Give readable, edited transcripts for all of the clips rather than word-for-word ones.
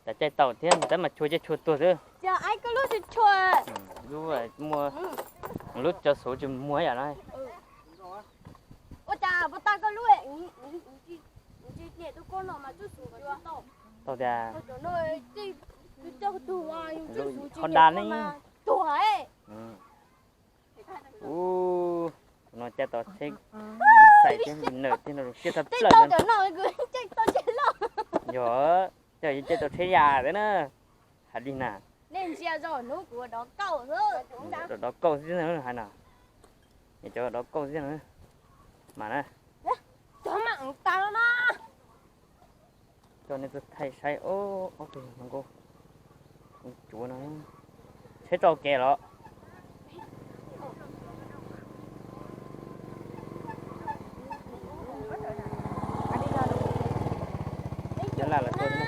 แต่ใจเต่าเทียนแต่มาช่วยจะช่วยตัวเด้อ giờ ai có lúc thì chua รู้ว่ามัวรู้จะสูจะมัวอย่างไร ôi chà bố ta có lúc ấy chị nhẹ tôi con nào mà chút xuống chưa ต่อแต่ tôi chỗ nơi chị cho tù ai chút xuống chị Con nhẹ đàn con ấy. mà tù ấy อู้น้องจะต่อเช็คใส่ที่มันเหนื่อยที่เราเชื่อทับ chị เปลือก tao กัน chỗ nào cứ chị tao chết lo เดี๋ยวเดี๋ยวจะต่อเชียร์เลยนะฮัดดีน่ะ nên chia rồi nó của đó cậu thôi chúng ta เดี๋ยวเราเก้าสินะฮันน่ะเดี๋ยวเราเก้าสินะมานะ cho mạng tao nó ตอนนี้จะไทยใช้โอ้โอเคมันก็จูนะใช้จอแกเหรอเดี๋ยวละตัวนี้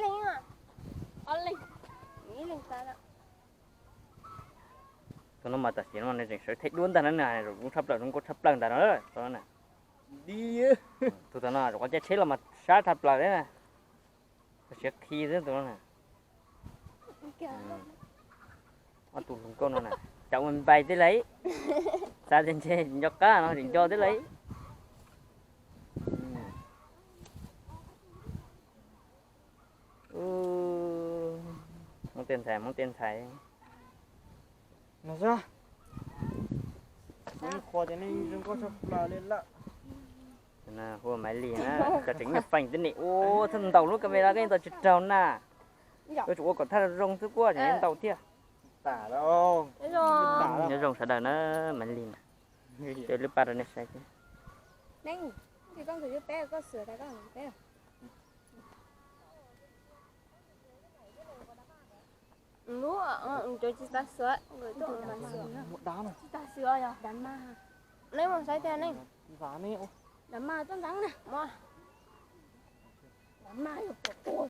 Linh à Linh nghĩ Linh ta đó ตัวนั้นมาตัดสินมันในสิ่งสวยเทคด้วนแต่นั้นน่ะรู้ทับเราต้องกดทับหลังแต่นั้นเลยตัวนั้นน่ะ đi ตัวนั้นน่ะเราก็จะเช็ดเรามาชาร์จทับหลังได้น่ะเช็คคีย์ตัวนั้นน่ะ เอาตุ่มก้นน่ะจับมันไปที่ไหนซาเซนเชนยกก้าเนาะถึงจอที่ไหนมองเตียนไทย nó ra nó khó cho nên chúng có sắp là lên lạ นะหัวไม้ลีนะจะถึงจะฟังที่นี่โอ้ท่านเต่าลูกกันเวลาก็ยังต่อจุดเจ้าหน้าก็ชัวร์ก่อนถ้าลงทุกว่าอย่างนี้เต่าเที่ย tả đâu Thế rồi เดี๋ยวลงสะดังนะไม้ลีนะเดี๋ยวหรือปลาในใส่ Linh thì con thử cho bé con sửa cái con bé Lúa cho chị ta sửa người tôi mà sửa một đá này chị ta sửa rồi đánh ma lấy một sấy tiền đi giá này đánh ma trong trắng nè mà đánh ma rồi ôi